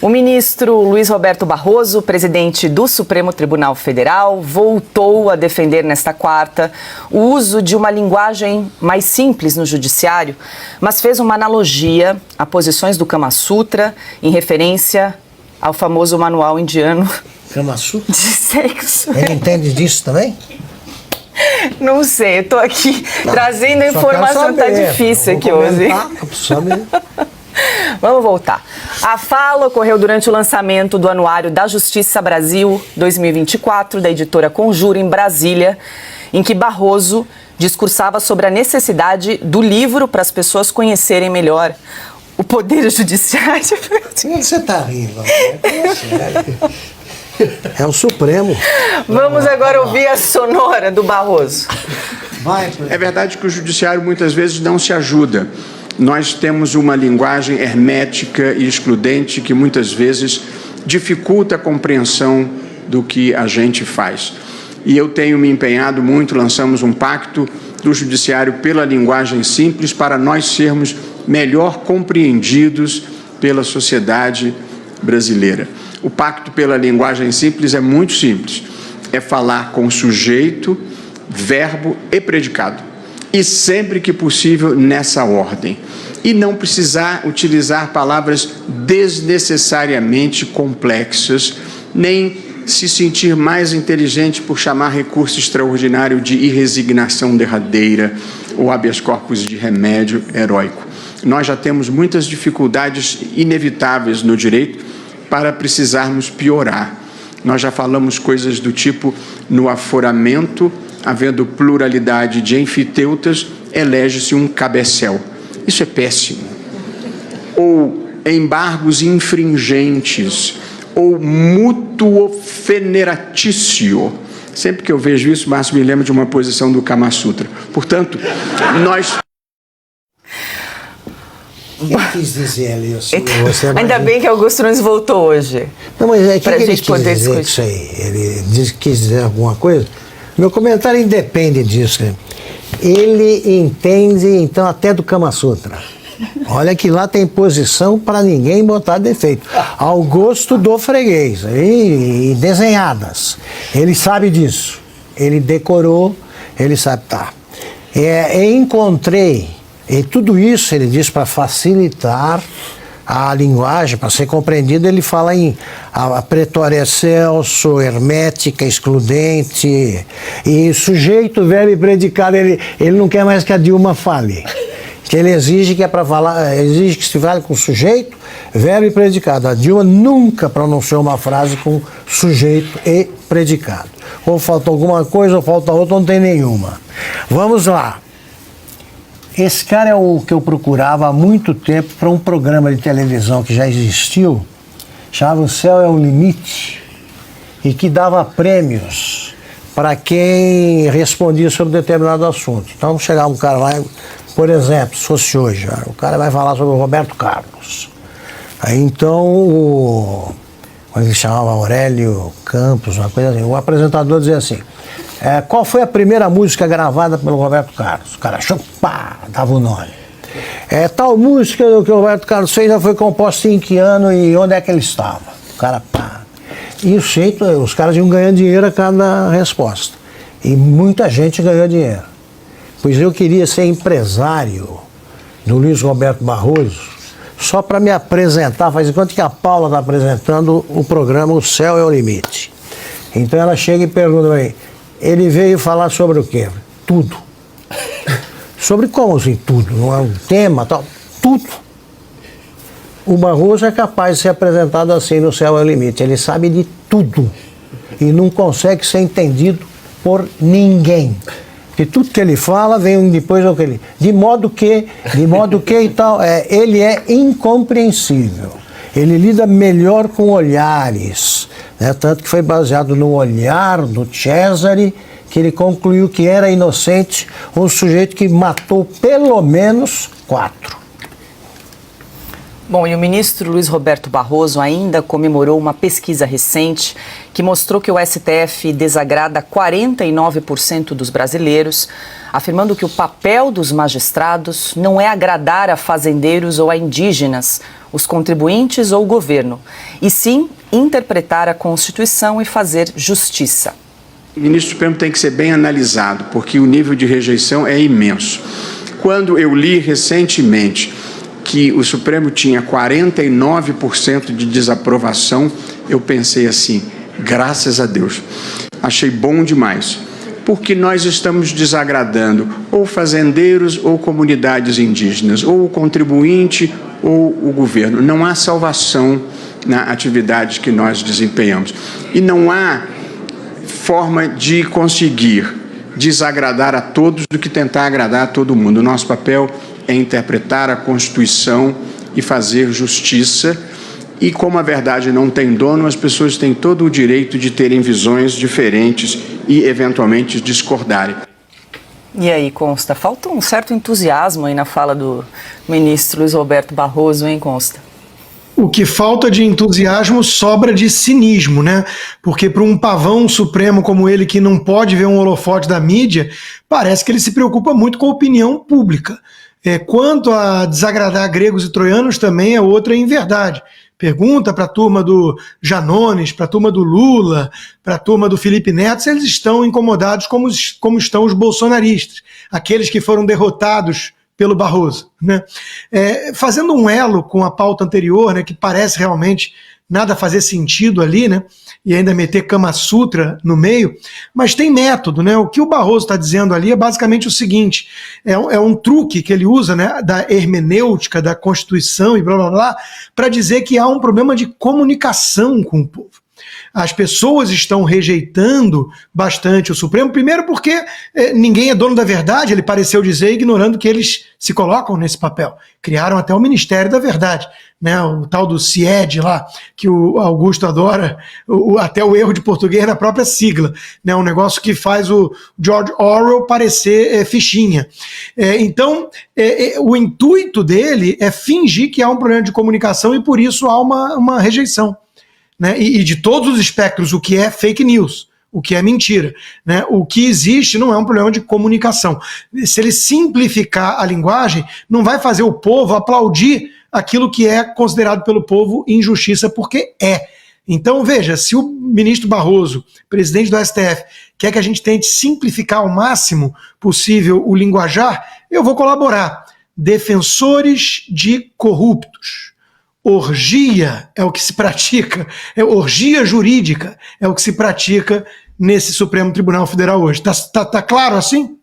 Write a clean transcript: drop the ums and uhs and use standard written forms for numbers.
O ministro Luiz Roberto Barroso, presidente do Supremo Tribunal Federal, voltou a defender nesta quarta o uso de uma linguagem mais simples no judiciário, mas fez uma analogia a posições do Kama Sutra em referência ao famoso manual indiano Kama Sutra? de sexo. Ele entende disso também? Não sei, eu tô aqui trazendo a informação, tá difícil aqui hoje. Vamos voltar. A fala ocorreu durante o lançamento do Anuário da Justiça Brasil 2024, da editora Conjura, em Brasília, em que Barroso discursava sobre a necessidade do livro para as pessoas conhecerem melhor o poder judiciário. Você tá rindo? É o Supremo. Vamos agora ouvir a sonora do Barroso. É verdade que o judiciário muitas vezes não se ajuda. Nós temos uma linguagem hermética e excludente que muitas vezes dificulta a compreensão do que a gente faz. E eu tenho me empenhado muito, lançamos um pacto do judiciário pela linguagem simples para nós sermos melhor compreendidos pela sociedade brasileira. O pacto pela linguagem simples é muito simples. É falar com sujeito, verbo e predicado. E sempre que possível nessa ordem. E não precisar utilizar palavras desnecessariamente complexas, nem se sentir mais inteligente por chamar recurso extraordinário de irresignação derradeira ou habeas corpus de remédio heróico. Nós já temos muitas dificuldades inevitáveis no direito para precisarmos piorar. Nós já falamos coisas do tipo, no aforamento, havendo pluralidade de enfiteutas, elege-se um cabecel. Isso é péssimo. Ou embargos infringentes, ou mútuo feneratício. Sempre que eu vejo isso, Márcio, me lembra de uma posição do Kama Sutra. Portanto, nós... Ele quis dizer ali, Ainda bem que Augusto Nunes voltou hoje. Não, mas é que pra ele gente quis poder dizer discutir. isso aí. Ele quis dizer alguma coisa. Meu comentário independe disso. Né? Ele entende, então, até do Kama Sutra. Olha que lá tem posição para ninguém botar defeito. Ao gosto do freguês. E desenhadas. Ele sabe disso. Ele decorou, ele sabe. Tá. Encontrei, e tudo isso ele diz para facilitar a linguagem, para ser compreendido, ele fala em a pretória excelso, hermética, excludente, e sujeito, verbo e predicado, ele não quer mais que a Dilma fale. Que ele exige que é para falar, exige que se fale com sujeito, verbo e predicado. A Dilma nunca pronunciou uma frase com sujeito e predicado. Ou falta alguma coisa, ou falta outra, não tem nenhuma. Vamos lá. Esse cara é o que eu procurava há muito tempo para um programa de televisão que já existiu, chamava O Céu é o Limite, e que dava prêmios para quem respondia sobre determinado assunto. Então chegava um cara lá, por exemplo, se fosse hoje, o cara vai falar sobre o Roberto Carlos. Aí então, como ele chamava, Aurélio Campos, uma coisa assim, o apresentador dizia assim, qual foi a primeira música gravada pelo Roberto Carlos? O cara achou, pá, dava o nome. Tal música que o Roberto Carlos fez já foi composta em que ano e onde é que ele estava? O cara, pá. E o jeito, os caras iam ganhando dinheiro a cada resposta. E muita gente ganhou dinheiro. Pois eu queria ser empresário do Luiz Roberto Barroso, só para me apresentar, faz enquanto que a Paula está apresentando o programa O Céu é o Limite. Então ela chega e pergunta para mim, ele veio falar sobre o quê? Tudo. Sobre como assim tudo? Não é um tema, tal? Tudo. O Barroso é capaz de ser apresentado assim no Céu é o Limite. Ele sabe de tudo. E não consegue ser entendido por ninguém. Porque tudo que ele fala vem depois do que ele... De modo que e tal, ele é incompreensível. Ele lida melhor com olhares, né? Tanto que foi baseado no olhar do Cesare, que ele concluiu que era inocente um sujeito que matou pelo menos 4. Bom, e o ministro Luiz Roberto Barroso ainda comemorou uma pesquisa recente que mostrou que o STF desagrada 49% dos brasileiros, afirmando que o papel dos magistrados não é agradar a fazendeiros ou a indígenas, os contribuintes ou o governo, e sim interpretar a Constituição e fazer justiça. O ministro Supremo tem que ser bem analisado, porque o nível de rejeição é imenso. Quando eu li recentemente que o Supremo tinha 49% de desaprovação, eu pensei assim, graças a Deus. Achei bom demais, porque nós estamos desagradando ou fazendeiros ou comunidades indígenas, ou o contribuinte ou o governo. Não há salvação na atividade que nós desempenhamos. E não há forma de conseguir desagradar a todos do que tentar agradar a todo mundo. O nosso papel é interpretar a Constituição e fazer justiça. E como a verdade não tem dono, as pessoas têm todo o direito de terem visões diferentes e, eventualmente, discordarem. E aí, Consta, falta um certo entusiasmo aí na fala do ministro Luiz Roberto Barroso, hein, Consta? O que falta de entusiasmo sobra de cinismo, né? Porque para um pavão supremo como ele, que não pode ver um holofote da mídia, parece que ele se preocupa muito com a opinião pública. Quanto a desagradar gregos e troianos, também é outra inverdade. Pergunta para a turma do Janones, para a turma do Lula, para a turma do Felipe Neto, se eles estão incomodados como estão os bolsonaristas, aqueles que foram derrotados pelo Barroso, né? Fazendo um elo com a pauta anterior, né, que parece realmente nada fazer sentido ali, né, e ainda meter Kama Sutra no meio, mas tem método, né? O que o Barroso está dizendo ali é basicamente o seguinte, é um truque que ele usa, né, da hermenêutica, da Constituição e blá blá blá, para dizer que há um problema de comunicação com o povo. As pessoas estão rejeitando bastante o Supremo, primeiro porque ninguém é dono da verdade, ele pareceu dizer, ignorando que eles se colocam nesse papel. Criaram até o Ministério da Verdade, né, o tal do CIED lá, que o Augusto adora, até o erro de português na própria sigla, né, um negócio que faz o George Orwell parecer fichinha. Então, o intuito dele é fingir que há um problema de comunicação e por isso há uma rejeição. Né, e de todos os espectros, o que é fake news, o que é mentira. Né, o que existe não é um problema de comunicação. Se ele simplificar a linguagem, não vai fazer o povo aplaudir aquilo que é considerado pelo povo injustiça, porque é. Então, veja, se o ministro Barroso, presidente do STF, quer que a gente tente simplificar ao máximo possível o linguajar, eu vou colaborar. Defensores de corruptos. Orgia é o que se pratica, orgia jurídica é o que se pratica nesse Supremo Tribunal Federal hoje. Tá claro assim?